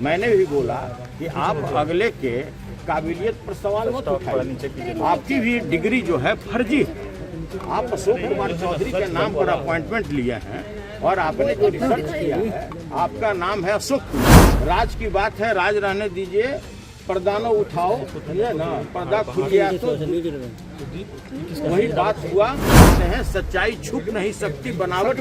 मैंने भी बोला कि आप अगले के काबिलियत पर सवाल मत उठाइए। आपकी भी डिग्री जो है फर्जी है। आप अशोक कुमार चौधरी के नाम पर अपॉइंटमेंट लिए हैं और आपने जो रिसर्च किया है, आपका नाम है अशोक कुमार। राज की बात है, राज रहने दीजिए, पर्दा न उठाओ, ये ना पर्दा खुल गया तो वही बात हुआ। कहते हैं सच्चाई छुप नहीं सकती बनावट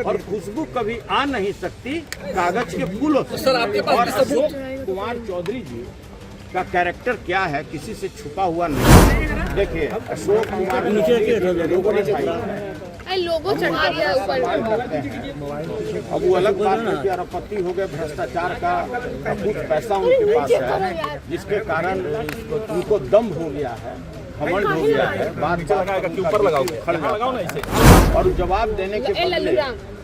और खुशबू कभी आ नहीं सकती कागज के फूलों से। और अशोक कुमार चौधरी जी का कैरेक्टर क्या है किसी से छुपा हुआ नहीं। देखिए अशोक कुमार लोगों ने लोगो चढ़ा दिया ऊपर। अब वो अलग बात है कि अरबपति हो गए भ्रष्टाचार का, कुछ पैसा उनके पास है जिसके कारण उनको दम हो गया है, घमंड हो गया है, बात के ऊपर लगाओ ना इसे। और जवाब देने के बदले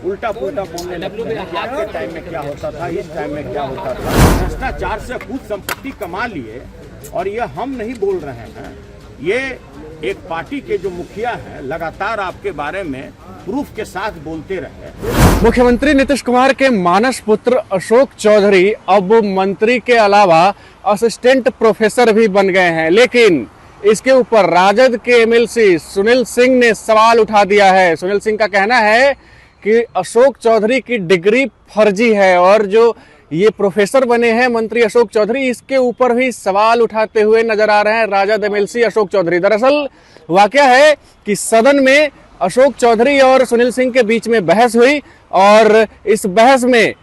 उल्टा पुल्टा बोलने लगते हैं कि आपके टाइम में क्या होता था, इस टाइम में क्या होता था। भ्रष्टाचार से कुछ संपत्ति कमा लिए और ये हम नहीं बोल रहे हैं, ये एक पार्टी के जो मुखिया हैं लगातार आपके बारे में प्रूफ के साथ बोलते रहे। मुख्यमंत्री नीतीश कुमार के मानस पुत्र अशोक चौधरी अब मंत्री के अलावा असिस्टेंट प्रोफेसर भी बन गए हैं, लेकिन इसके ऊपर राजद के एमएलसी सुनील सिंह ने सवाल उठा दिया है। सुनील सिंह का कहना है कि अशोक चौधरी की डिग्री फर्जी है और जो ये प्रोफेसर बने हैं मंत्री अशोक चौधरी, इसके ऊपर भी सवाल उठाते हुए नजर आ रहे हैं राजद एमएलसी अशोक चौधरी। दरअसल वाकया है कि सदन में अशोक चौधरी और सुनील सिंह के बीच में बहस हुई और इस बहस में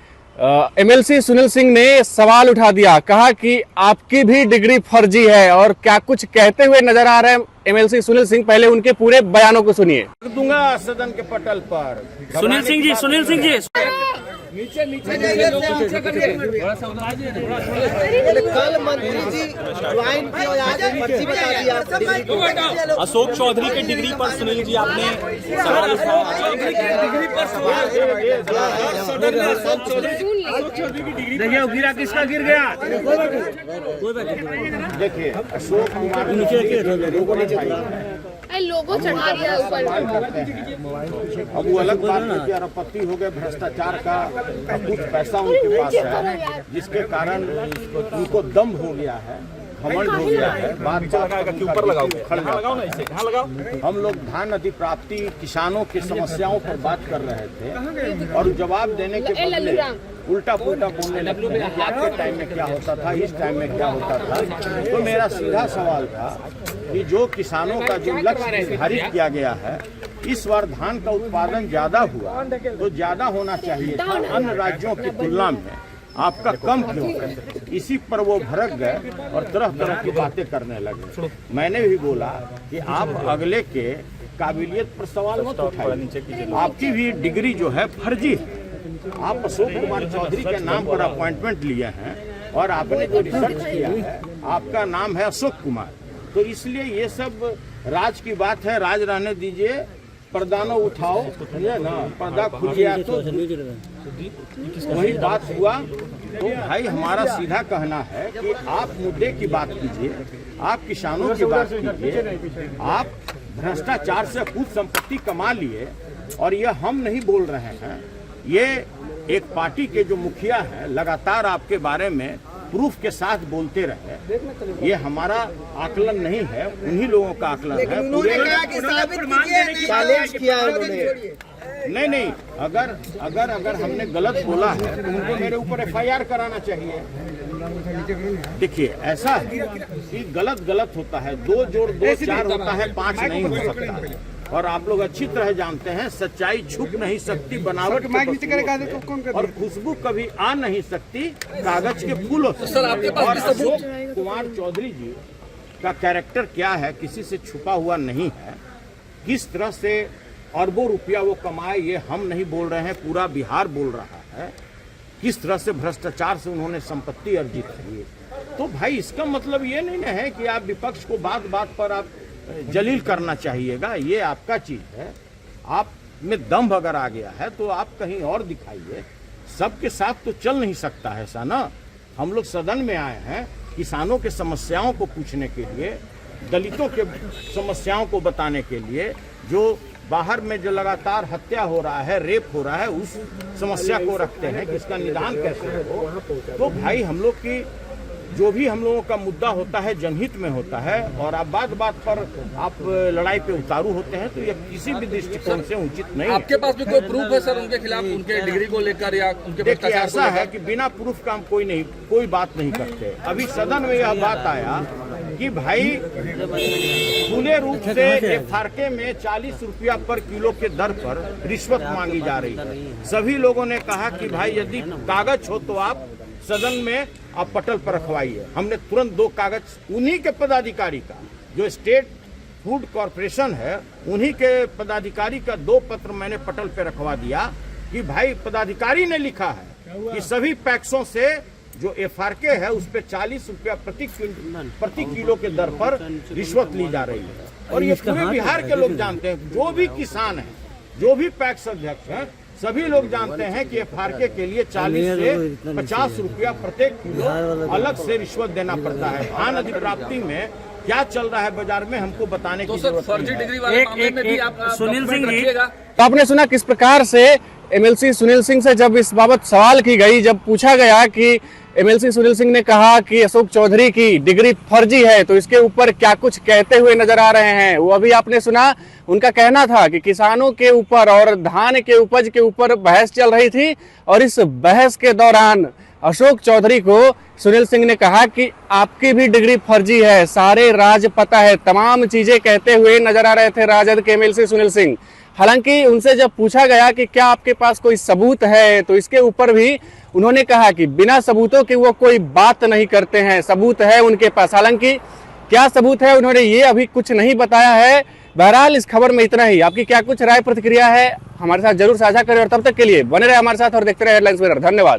एमएलसी सुनील सिंह ने सवाल उठा दिया, कहा कि आपकी भी डिग्री फर्जी है। और क्या कुछ कहते हुए नजर आ रहे हैं एमएलसी सुनील सिंह, पहले उनके पूरे बयानों को सुनिए। दूंगा सदन के पटल पर सुनील सिंह जी नीचे कल मंत्री जी ज्वाइन की और आज पर्ची बता दिया। अशोक चौधरी की डिग्री पर सुनील जी आपने सवाल देखिए गिरा, किसका गिर गया? देखिए अशोक कुमार लोगों ने लोगो चढ़ा दिया ऊपर। अब वो अलग बात है कि अरबपति हो गए भ्रष्टाचार का, कुछ पैसा उनके पास है जिसके कारण उनको दम हो गया है, घमंड हो गया है, बात के ऊपर लगाओ ना इसे। हम लोग धान अधिप्राप्ति किसानों की समस्याओं पर बात कर रहे थे और जवाब देने के बदले उल्टा पुल्टा बोलने लगते हैं कि आपके टाइम में क्या होता था, इस टाइम में क्या होता था। तो मेरा सीधा सवाल था कि जो किसानों का जो लक्ष्य निर्धारित किया गया है, इस बार धान का उत्पादन ज्यादा हुआ तो ज्यादा होना चाहिए था अन्य राज्यों की तुलना में, आपका कम क्यों है? इसी पर वो भड़क गए और तरह तरह की बातें करने लगे। मैंने भी बोला कि आप अगले के काबिलियत पर सवाल मत उठाइए। आपकी भी डिग्री जो है फर्जी है। आप अशोक कुमार चौधरी के नाम पर अपॉइंटमेंट लिए हैं और आपने जो रिसर्च किया है, आपका नाम है अशोक कुमार। तो इसलिए ये सब राज की बात है, राज रहने दीजिए, पर्दा न उठाओ, ये ना पर्दा खुल गया तो वही बात हुआ। तो भाई हमारा सीधा कहना है कि आप मुद्दे की बात कीजिए, आप किसानों की बात कीजिए। आप भ्रष्टाचार से कुछ संपत्ति कमा लिए और ये हम नहीं बोल रहे हैं, ये एक पार्टी के जो मुखिया हैं लगातार आपके बारे में प्रूफ के साथ बोलते रहे। ये हमारा आकलन नहीं है, उन्हीं लोगों का आकलन है। नहीं, अगर हमने गलत बोला है तो उनको मेरे ऊपर एफआईआर कराना चाहिए। देखिए ऐसा है कि गलत होता है, 2 जोड़ 2 4 होता है, 5 नहीं हो सकता। और आप लोग अच्छी तरह जानते हैं सच्चाई छुप नहीं सकती बनावट और खुशबू कभी आ नहीं सकती कागज के फूलों से। और अशोक कुमार चौधरी जी का कैरेक्टर क्या है किसी से छुपा हुआ नहीं है। किस तरह से अरबों रुपया वो कमाए ये हम नहीं बोल रहे हैं, पूरा बिहार बोल रहा है। किस तरह से भ्रष्टाचार से उन्होंने संपत्ति अर्जित की है। तो भाई इसका मतलब ये नहीं है कि आप विपक्ष को बात बात पर आप जलील करना चाहिएगा, ये आपका चीज है। आप में दम अगर आ गया है तो आप कहीं और दिखाइए। सबके साथ तो चल नहीं सकता है ऐसा ना। हम लोग सदन में आए हैं किसानों के समस्याओं को पूछने के लिए, दलितों के समस्याओं को बताने के लिए, जो बाहर में जो लगातार हत्या हो रहा है, रेप हो रहा है, उस समस्या को रखते हैं कि इसका निदान कैसे हो। तो भाई हम लोग की जो भी हम लोगों का मुद्दा होता है जनहित में होता है, और आप बात बात पर आप लड़ाई पे उतारू होते हैं, तो ये किसी भी दृष्टिकोण से उचित नहीं है। आपके पास भी कोई प्रूफ है सर उनके खिलाफ, उनके डिग्री को लेकर या उनके देखिए भ्रष्टाचार ऐसा है कि बिना प्रूफ का हम कोई बात नहीं करते। अभी सदन में यह बात आया कि भाई खुले रूप से FRK में 40 रुपया पर किलो के दर पर रिश्वत मांगी जा रही है। सभी लोगों ने कहा कि भाई यदि कागज हो तो आप सदन में आप पटल पर रखवाइए। हमने तुरंत 2 कागज उन्हीं के पदाधिकारी का, जो स्टेट फूड कॉरपोरेशन है, उन्हीं के पदाधिकारी का 2 पत्र मैंने पटल पे रखवा दिया कि भाई पदाधिकारी ने लिखा है कि सभी पैक्सों से जो FRK है उस पे 40 रुपया प्रति किलो के दर पर रिश्वत ली जा रही है। और ये पूरे बिहार के लोग जानते हैं, जो भी किसान है, जो भी पैक्स अध्यक्ष हैं, सभी लोग जानते हैं कि FRK के लिए 40 से 50 रुपया प्रत्येक किलो अलग से रिश्वत देना पड़ता है। धान अधिप्राप्ति में क्या चल रहा है बाजार में हमको बताने की जरूरत फर्जी डिग्री वाले मामले में भी आप सुनील सिंह जी, तो आपने सुना किस प्रकार से MLC सुनील सिंह से जब इस बाबत सवाल की गई, जब पूछा गया कि MLC सुनील सिंह ने कहा कि अशोक चौधरी की डिग्री फर्जी है, तो इसके ऊपर क्या कुछ कहते हुए नजर आ रहे हैं। वो अभी आपने सुना, उनका कहना था कि किसानों के ऊपर और धान के उपज के ऊपर बहस चल रही थी, और इस बहस के दौरान अशोक चौधरी को सुनील सिंह ने कहा कि आपकी भी डिग्री फर्जी है, सारे राज पता है, तमाम चीजें कहते हुए नजर आ रहे थे राजद के MLC सुनील सिंह। हालांकि उनसे जब पूछा गया कि क्या आपके पास कोई सबूत है, तो इसके ऊपर भी उन्होंने कहा कि बिना सबूतों के वो कोई बात नहीं करते हैं, सबूत है उनके पास। हालांकि क्या सबूत है उन्होंने ये अभी कुछ नहीं बताया है। बहरहाल इस खबर में इतना ही। आपकी क्या कुछ राय प्रतिक्रिया है हमारे साथ जरूर साझा करें, और तब तक के लिए बने रहे हमारे साथ और देखते रहे हेडलाइंस विनर। धन्यवाद।